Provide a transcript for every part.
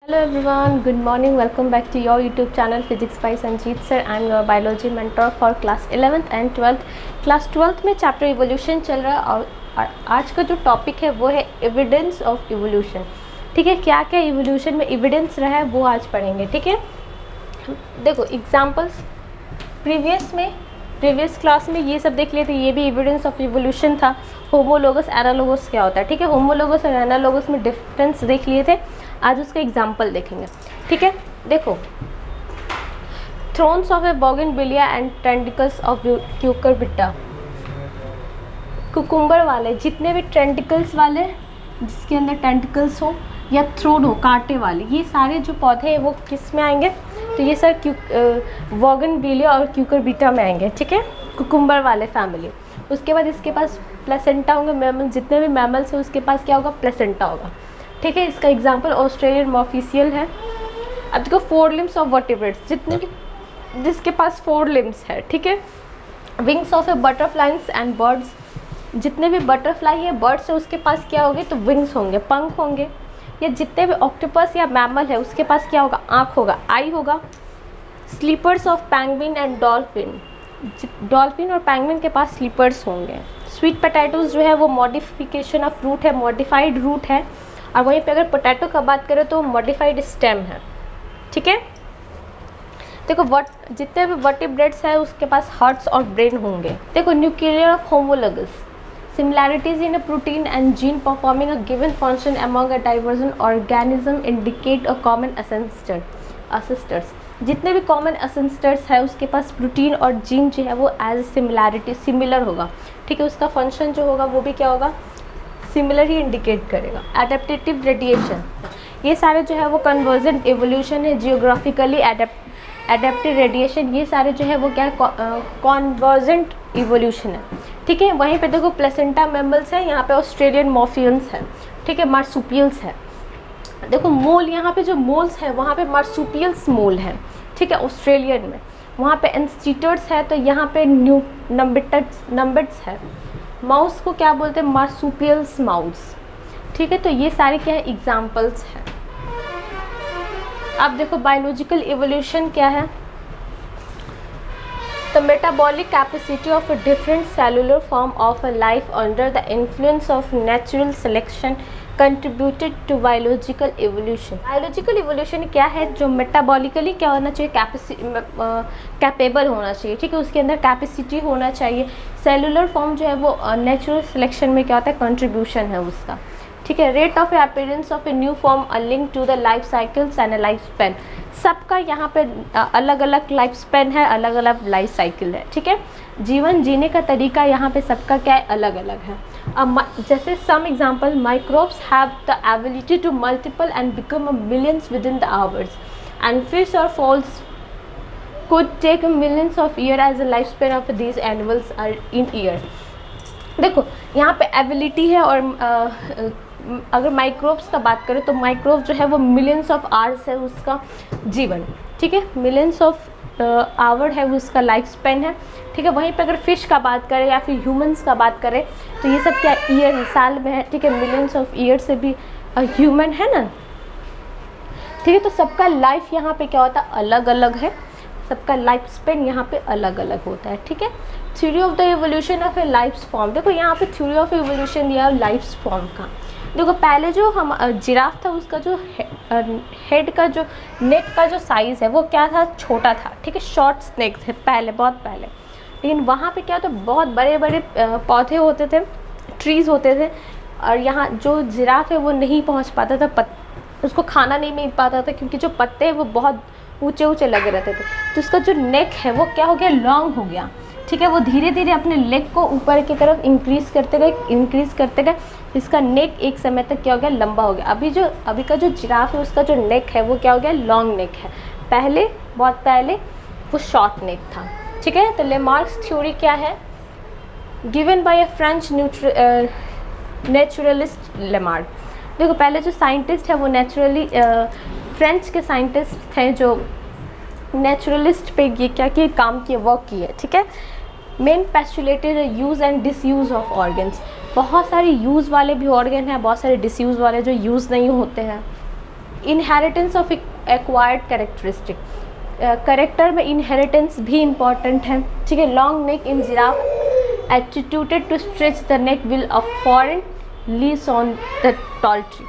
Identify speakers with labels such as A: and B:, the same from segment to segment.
A: Hello everyone, good morning. Welcome back to your YouTube channel Physics by Sanjeet sir. I am your biology mentor for class 11th and 12th. Class 12th में chapter evolution चल रहा है और आज का जो topic है वो है एविडेंस ऑफ इवोल्यूशन. ठीक है, क्या क्या इवोल्यूशन में एविडेंस रहा है वो आज पढ़ेंगे. ठीक है, देखो एग्जाम्पल्स प्रीवियस क्लास में ये सब देख लिए थे. ये भी एविडेंस ऑफ इवोल्यूशन था. होमोलोगस एनालोगस क्या होता है. ठीक है, होमोलोगस और एनालोगस में डिफरेंस देख लिए थे. आज उसका एग्जाम्पल देखेंगे. ठीक है, देखो thorns of a bougainvillea and tendrils of cucurbita. Cucumber वाले जितने भी टेंटिकल्स वाले जिसके अंदर टेंटिकल्स हो या थ्रोन हो कांटे वाले, ये सारे जो पौधे हैं वो किस में आएंगे. तो ये सर बोगनविलिया और क्यूकरबिटा में आएंगे. ठीक है, कुकुम्बर वाले फैमिली. उसके बाद इसके पास प्लेसेंटा होंगे. मैमल जितने भी मैमल्स हैं उसके पास क्या होगा, प्लेसेंटा होगा. ठीक है, इसका एग्जांपल ऑस्ट्रेलियन मॉर्फिशियल है. अब देखो 4 लिम्स ऑफ वर्टिब्रेट्स जितने भी जिसके पास 4 लिम्स है. ठीक है, wings of A butterflies and birds जितने भी बटरफ्लाई है बर्ड्स है उसके पास क्या होंगे, तो विंग्स होंगे, पंख होंगे. या जितने भी ऑक्टोपस या मैमल है उसके पास क्या होगा, आँख होगा, आई होगा. Slippers of penguin and dolphin और पेंगुइन के पास स्लीपर्स होंगे. स्वीट पोटैटोज जो है वो मॉडिफिकेशन ऑफ रूट है, मॉडिफाइड रूट है. और वहीं पे अगर पोटैटो का बात करें तो मॉडिफाइड स्टेम है. ठीक है, देखो जितने भी वर्टिब्रेट्स है उसके पास हार्ट्स और ब्रेन होंगे. देखो nuclear of homologous similarities in a protein and gene performing a given function among a divergent organism indicate a common ancestors. जितने भी कॉमन असेंस्टर्स है उसके पास प्रोटीन और जीन जो है वो एज सिमिलैरिटी सिमिलर होगा. ठीक है, उसका फंक्शन जो होगा वो भी क्या होगा, सिमिलर ही इंडिकेट करेगा. एडेप्टेटिव रेडिएशन ये सारे जो है वो कन्वर्जेंट एवोल्यूशन है. जियोग्राफिकली एडेप्टिव रेडिएशन ये सारे जो है वो क्या कॉन्वर्जेंट इवोल्यूशन है. ठीक है, वहीं पे देखो प्लेसेंटा मैमल्स है, यहाँ पे ऑस्ट्रेलियन मॉर्फियंस है. ठीक है, मार्सुपियल्स है. देखो मोल, यहाँ पे जो मोल्स है वहाँ पे मार्सुपियल्स मोल है. ठीक है, ऑस्ट्रेलियन में. वहाँ पे एंस्टीटर्स है तो यहाँ पे न्यू नम्बिट्स है. माउस को क्या बोलते हैं, मार्सुपियल्स माउस. ठीक है, तो ये सारे क्या है, एग्जाम्पल्स हैं. अब देखो बायोलॉजिकल इवोल्यूशन क्या है. The metabolic capacity of a different cellular form of a life under the influence of natural selection contributed to biological evolution. Biological evolution क्या है, जो metabolically क्या होना चाहिए, कैपेबल होना चाहिए. ठीक है, उसके अंदर कैपेसिटी होना चाहिए. सेलुलर फॉर्म जो है वो नेचुरल सिलेक्शन में क्या होता है, कंट्रीब्यूशन है उसका. ठीक है, rate of appearance of a new form a link to the life cycles and life span. सबका यहाँ पे अलग अलग लाइफ स्पेन है, अलग अलग लाइफ साइकिल है. ठीक है, जीवन जीने का तरीका यहाँ पे सबका क्या है, अलग अलग है. अब जैसे some example, microbes have the ability to multiple and become millions within the hours and fish और fowls could take millions of years as the lifespan of these animals are in years. देखो यहाँ पे ability है. और अगर microbes का बात करें तो माइक्रोब जो है वो मिलियंस ऑफ आवर्स है उसका जीवन. ठीक है, मिलियंस ऑफ आवर है वो उसका लाइफ स्पेन है. ठीक है, वहीं पर अगर फिश का बात करें या फिर ह्यूमंस का बात करें तो ये सब क्या ईयर साल में है. ठीक है, मिलियंस ऑफ ईयर से भी ह्यूमन है ना. ठीक है, तो सबका लाइफ यहाँ पे क्या होता है, अलग अलग है. सबका लाइफ स्पेन यहाँ पे अलग अलग होता है. ठीक है, theory of the evolution of A life form. देखो यहाँ पे थ्योरी ऑफ एवोल्यूशन दिया लाइफ फॉर्म का. देखो पहले जो हम जिराफ था उसका जो हेड का जो नेक का जो साइज़ है वो क्या था, छोटा था. ठीक है, शॉर्ट स्नेक थे पहले, बहुत पहले. लेकिन वहाँ पे क्या था, बहुत बड़े बड़े पौधे होते थे, ट्रीज़ होते थे. और यहाँ जो जिराफ है वो नहीं पहुँच पाता था, उसको खाना नहीं मिल पाता था क्योंकि जो पत्ते हैं वो बहुत ऊंचे ऊंचे लगे रहते थे. तो उसका जो नेक है वो क्या हो गया, लॉन्ग हो गया. ठीक है, वो धीरे धीरे अपने लेग को ऊपर की तरफ इंक्रीज़ करते गए. इसका नेक एक समय तक क्या हो गया, लंबा हो गया. अभी का जो जिराफ है उसका जो नेक है वो क्या हो गया, लॉन्ग नेक है. बहुत पहले वो शॉर्ट नेक था. ठीक है, तो लेमार्क्स थ्योरी क्या है, given by a French naturalist Lamarck. देखो पहले जो साइंटिस्ट है वो फ्रेंच के साइंटिस्ट थे जो नेचुरलिस्ट पे ये क्या किए, काम किए, वर्क किए. ठीक है, मेन postulated use and disuse of organs. बहुत सारे यूज़ वाले भी ऑर्गन हैं, बहुत सारे डिसयूज़ वाले जो यूज़ नहीं होते हैं. Inheritance of acquired characteristic, character में इनहेरिटेंस भी इम्पॉर्टेंट है, ठीक है। लॉन्ग नेक इन जिराफ एटीट्यूटेड to stretch the neck will afford leaves on the tall tree.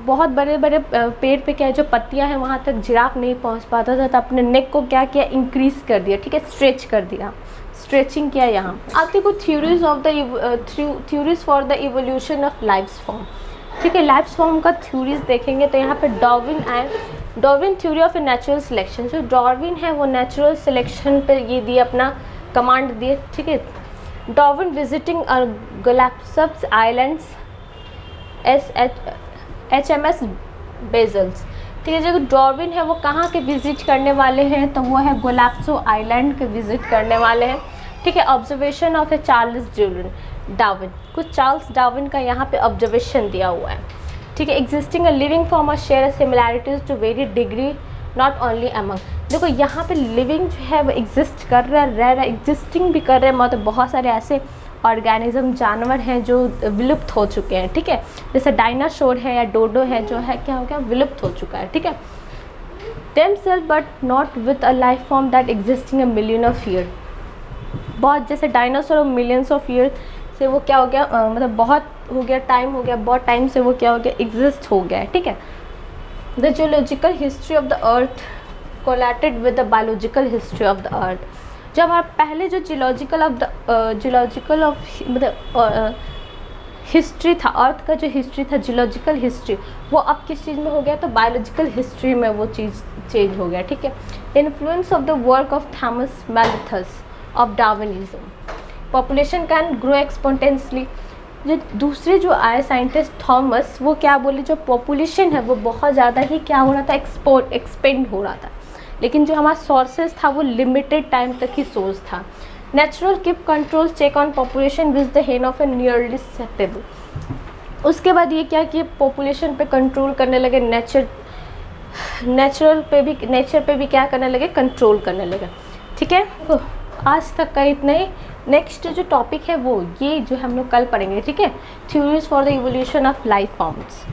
A: बहुत बड़े बड़े पेड़ पे क्या है जो पत्तियां हैं वहाँ तक जिराफ नहीं पहुँच पाता था, तो अपने नेक को क्या किया, इंक्रीज कर दिया, ठीक है, स्ट्रेच कर दिया, स्ट्रेचिंग किया यहाँ। अब देखो theories of the theories for the evolution of life form, ठीक है। लाइफ फॉर्म का थ्योरीज देखेंगे तो यहाँ पे Darwin theory of a natural selection, जो डार्विन है वो नेचुरल सिलेक्शन पे ये दिए अपना कमांड दिए, ठीक है। Darwin visiting Galapagos islands HMS bezels, ठीक है। जो डार्विन है वो कहाँ के विजिट करने वाले हैं, तो वो है गैलापागोस आइलैंड के विजिट करने वाले हैं, ठीक है। Observation of a Charles Darwin, कुछ चार्ल्स डार्विन का यहाँ पे ऑब्जर्वेशन दिया हुआ है, ठीक है। एग्जिस्टिंग अ लिविंग फॉर्म और share similarities to very degree not only among, देखो यहाँ पे लिविंग जो है वो एग्जिस्ट कर रहा है, रह रहा है, एग्जिस्टिंग भी कर रहे हैं, मतलब बहुत सारे ऐसे ऑर्गेनिज्म जानवर हैं जो विलुप्त हो चुके हैं, ठीक है। जैसे डायनासोर है या डोडो है जो है क्या हो गया, विलुप्त हो चुका है, ठीक है। themselves but not with a life form that existing a million of year, बहुत जैसे डायनासोर और मिलियंस ऑफ ईयर से वो क्या हो गया, मतलब बहुत हो गया, टाइम हो गया, बहुत टाइम से वो क्या हो गया, एग्जिस्ट हो गया है, ठीक है। The geological history of the earth collated with the biological history of the earth, जब आप पहले जो जियोलॉजिकल ऑफ मतलब हिस्ट्री था, अर्थ का जो हिस्ट्री था, जियोलॉजिकल हिस्ट्री, वो अब किस चीज़ में हो गया, तो बायोलॉजिकल हिस्ट्री में वो चीज़ चेंज हो गया, ठीक है। Influence of the work of Thomas Malthus of Darwinism, population can grow exponentially, जो दूसरे जो आए साइंटिस्ट थॉमस, वो क्या बोले, जो पॉपुलेशन है वो बहुत ज़्यादा ही क्या हो रहा था, एक्सपेंड हो रहा था, लेकिन जो हमारा सोर्सेज था वो लिमिटेड टाइम तक ही सोर्स था। Natural keep control check on population with the head of a nearly stable, उसके बाद ये क्या कि पॉपुलेशन पे कंट्रोल करने लगे, नेचर पे भी क्या करने लगे, कंट्रोल करने लगे, ठीक है। तो आज तक का इतना ही। नेक्स्ट जो टॉपिक है वो ये जो हम लोग कल पढ़ेंगे, ठीक है, theories for the evolution of life forms.